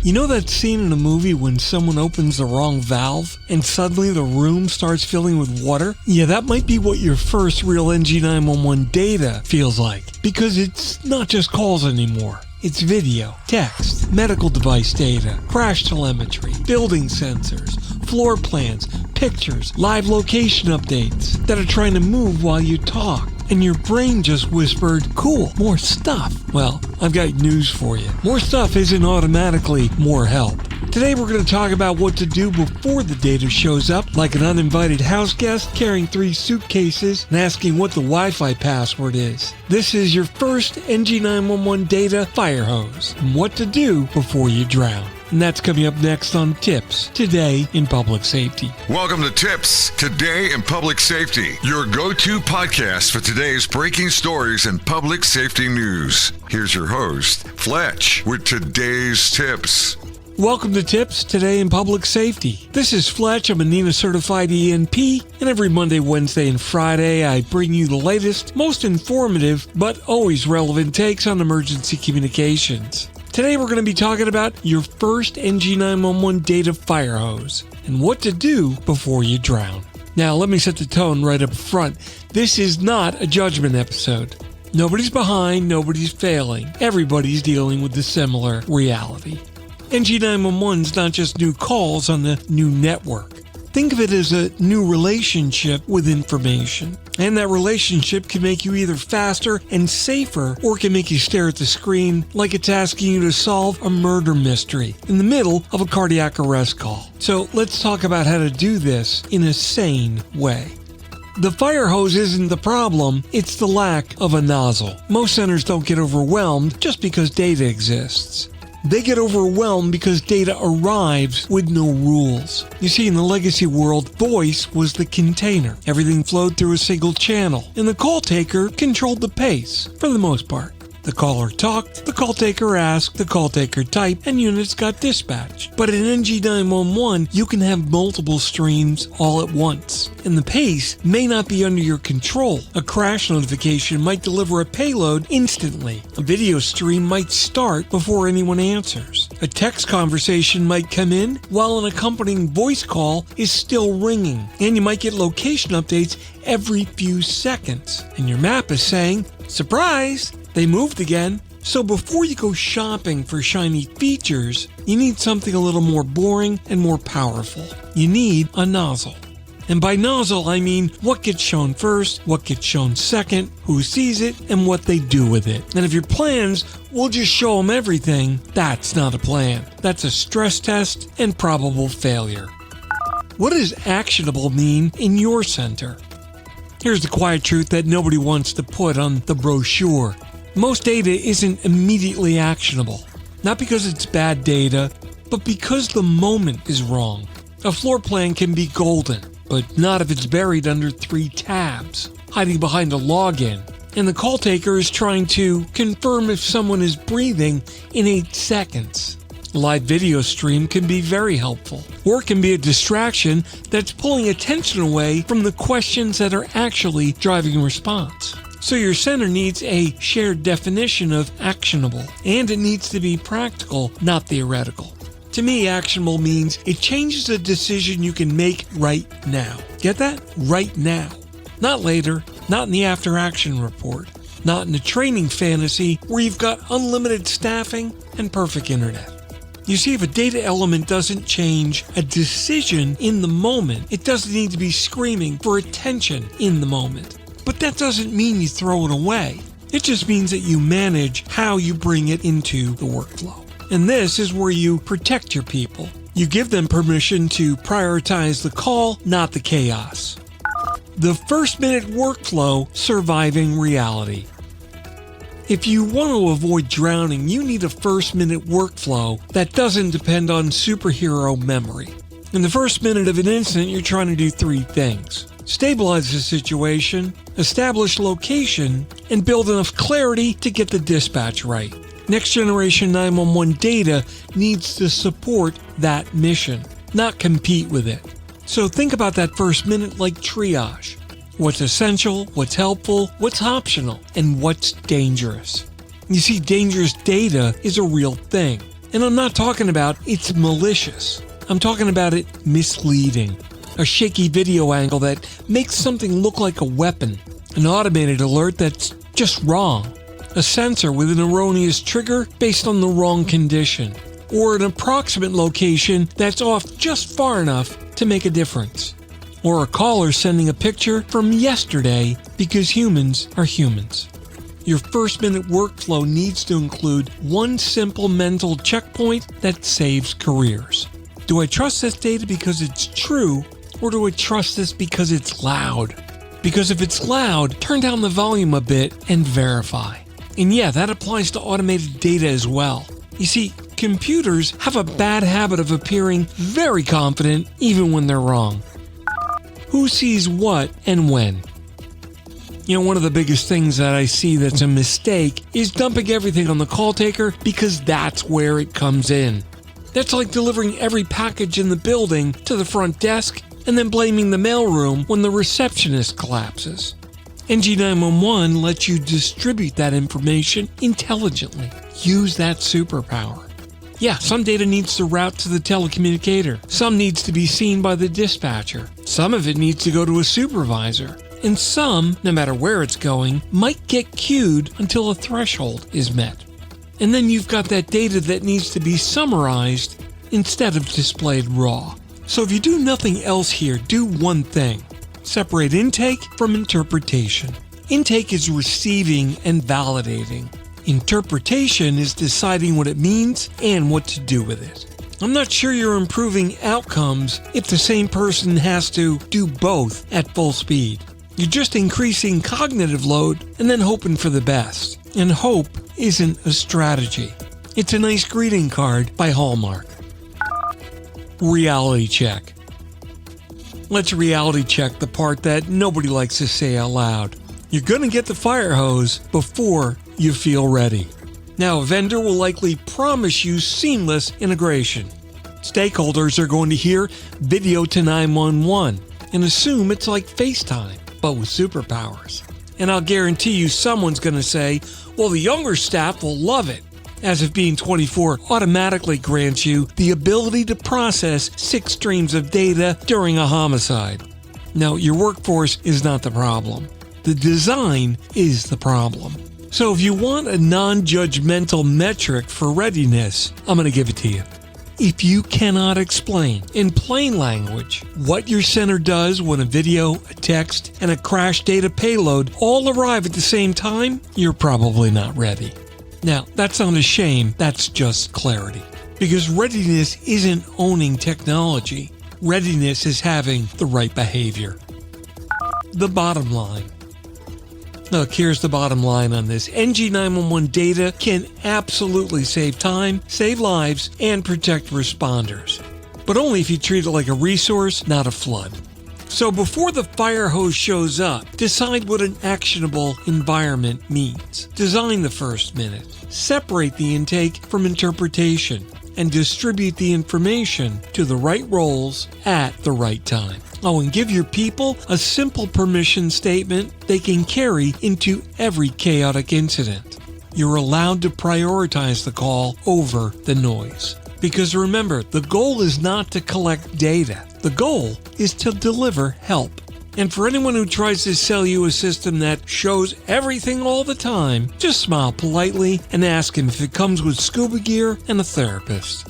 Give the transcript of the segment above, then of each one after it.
You know that scene in a movie when someone opens the wrong valve and suddenly the room starts filling with water? Yeah, that might be what your first real NG911 data feels like, because it's not just calls anymore. It's video, text, medical device data, crash telemetry, building sensors, floor plans, pictures, live location updates that are trying to move while you talk. And your brain just whispered, cool, more stuff. Well, I've got news for you. More stuff isn't automatically more help. Today we're going to talk about what to do before the data shows up, like an uninvited house guest carrying 3 suitcases and asking what the Wi-Fi password is. This is your first NG911 data Firehose, and what to do before you drown. And that's coming up next on TiPS, Today in Public Safety. Welcome to TiPS, Today in Public Safety, your go-to podcast for today's breaking stories and public safety news. Here's your host, Fletch, with today's tips. Welcome to TiPS, Today in Public Safety. This is Fletch. I'm a NENA certified ENP, and every Monday, Wednesday, and Friday, I bring you the latest, most informative, but always relevant takes on emergency communications. Today we're going to be talking about your first NG911 data Firehose and what to do before you drown. Now let me set the tone right up front. This is not a judgment episode. Nobody's behind, nobody's failing. Everybody's dealing with the similar reality. NG911 is not just new calls on the new network. Think of it as a new relationship with information. And that relationship can make you either faster and safer, or can make you stare at the screen like it's asking you to solve a murder mystery in the middle of a cardiac arrest call. So let's talk about how to do this in a sane way. The Firehose isn't the problem, it's the lack of a nozzle. Most centers don't get overwhelmed just because data exists. They get overwhelmed because data arrives with no rules. You see, in the legacy world, voice was the container. Everything flowed through a single channel, and the call taker controlled the pace, for the most part. The caller talked, the call taker asked, the call taker typed, and units got dispatched. But in NG911, you can have multiple streams all at once, and the pace may not be under your control. A crash notification might deliver a payload instantly. A video stream might start before anyone answers. A text conversation might come in while an accompanying voice call is still ringing. And you might get location updates every few seconds. And your map is saying, surprise! They moved again. So before you go shopping for shiny features, you need something a little more boring and more powerful. You need a nozzle. And by nozzle, I mean what gets shown first, what gets shown second, who sees it, and what they do with it. And if your plans will just show them everything, that's not a plan. That's a stress test and probable failure. What does actionable mean in your center? Here's the quiet truth that nobody wants to put on the brochure. Most data isn't immediately actionable. Not because it's bad data, but because the moment is wrong. A floor plan can be golden, but not if it's buried under 3 tabs, hiding behind a login, and the call taker is trying to confirm if someone is breathing in 8 seconds. A live video stream can be very helpful, or it can be a distraction that's pulling attention away from the questions that are actually driving response. So your center needs a shared definition of actionable, and it needs to be practical, not theoretical. To me, actionable means it changes a decision you can make right now. Get that? Right now. Not later, not in the after action report, not in a training fantasy where you've got unlimited staffing and perfect internet. You see, if a data element doesn't change a decision in the moment, it doesn't need to be screaming for attention in the moment. But that doesn't mean you throw it away. It just means that you manage how you bring it into the workflow. And this is where you protect your people. You give them permission to prioritize the call, not the chaos. The first-minute workflow, surviving reality. If you want to avoid drowning, you need a first-minute workflow that doesn't depend on superhero memory. In the first minute of an incident, you're trying to do 3 things. Stabilize the situation, establish location, and build enough clarity to get the dispatch right. Next generation 911 data needs to support that mission, not compete with it. So think about that first minute like triage. What's essential, what's helpful, what's optional, and what's dangerous. You see, dangerous data is a real thing. And I'm not talking about it's malicious. I'm talking about it misleading. A shaky video angle that makes something look like a weapon. An automated alert that's just wrong. A sensor with an erroneous trigger based on the wrong condition. Or an approximate location that's off just far enough to make a difference. Or a caller sending a picture from yesterday because humans are humans. Your first-minute workflow needs to include one simple mental checkpoint that saves careers. Do I trust this data because it's true, or do I trust this because it's loud? Because if it's loud, turn down the volume a bit and verify. And yeah, that applies to automated data as well. You see, computers have a bad habit of appearing very confident even when they're wrong. Who sees what and when? You know, one of the biggest things that I see that's a mistake is dumping everything on the call taker because that's where it comes in. That's like delivering every package in the building to the front desk and then blaming the mailroom when the receptionist collapses. NG911 lets you distribute that information intelligently. Use that superpower. Yeah, some data needs to route to the telecommunicator. Some needs to be seen by the dispatcher. Some of it needs to go to a supervisor. And some, no matter where it's going, might get queued until a threshold is met. And then you've got that data that needs to be summarized instead of displayed raw. So if you do nothing else here, do one thing. Separate intake from interpretation. Intake is receiving and validating. Interpretation is deciding what it means and what to do with it. I'm not sure you're improving outcomes if the same person has to do both at full speed. You're just increasing cognitive load and then hoping for the best. And hope isn't a strategy. It's a nice greeting card by Hallmark. Reality check. Let's reality check the part that nobody likes to say out loud. You're going to get the Firehose before you feel ready. Now, a vendor will likely promise you seamless integration. Stakeholders are going to hear video to 911 and assume it's like FaceTime, but with superpowers. And I'll guarantee you someone's going to say, well, the younger staff will love it, as if being 24 automatically grants you the ability to process 6 streams of data during a homicide. Now, your workforce is not the problem. The design is the problem. So if you want a non-judgmental metric for readiness, I'm going to give it to you. If you cannot explain in plain language what your center does when a video, a text, and a crash data payload all arrive at the same time, you're probably not ready. Now, that's not a shame, that's just clarity. Because readiness isn't owning technology. Readiness is having the right behavior. The bottom line. Look, here's the bottom line on this. NG911 data can absolutely save time, save lives, and protect responders. But only if you treat it like a resource, not a flood. So before the Firehose shows up, decide what an actionable environment means. Design the first minute. Separate the intake from interpretation. And distribute the information to the right roles at the right time. Oh, and give your people a simple permission statement they can carry into every chaotic incident. You're allowed to prioritize the call over the noise. Because remember, the goal is not to collect data. The goal is to deliver help. And for anyone who tries to sell you a system that shows everything all the time, just smile politely and ask him if it comes with scuba gear and a therapist.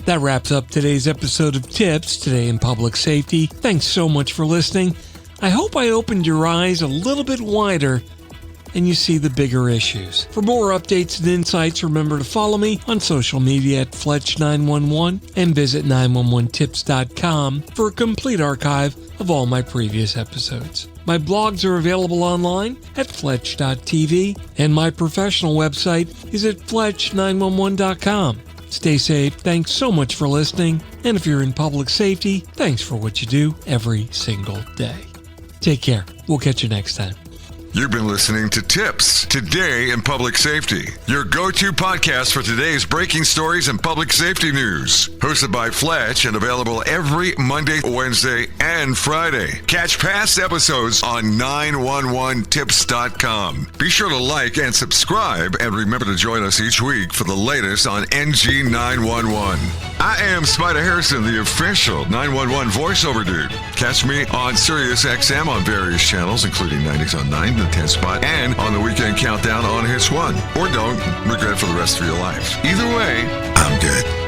That wraps up today's episode of TiPS, Today in Public Safety. Thanks so much for listening. I hope I opened your eyes a little bit wider and you see the bigger issues. For more updates and insights, remember to follow me on social media at Fletch911 and visit 911tips.com for a complete archive of all my previous episodes. My blogs are available online at Fletch.tv and my professional website is at Fletch911.com. Stay safe. Thanks so much for listening. And if you're in public safety, thanks for what you do every single day. Take care. We'll catch you next time. You've been listening to TiPS, Today in Public Safety, your go-to podcast for today's breaking stories and public safety news. Hosted by Fletch and available every Monday, Wednesday, and Friday. Catch past episodes on 911tips.com. Be sure to like and subscribe, and remember to join us each week for the latest on NG911. I am Spider Harrison, the official 911 voiceover dude. Catch me on Sirius XM on various channels, including 90s on 9, the 10 spot, and on the Weekend Countdown on Hits 1. Or don't regret it for the rest of your life. Either way, I'm good.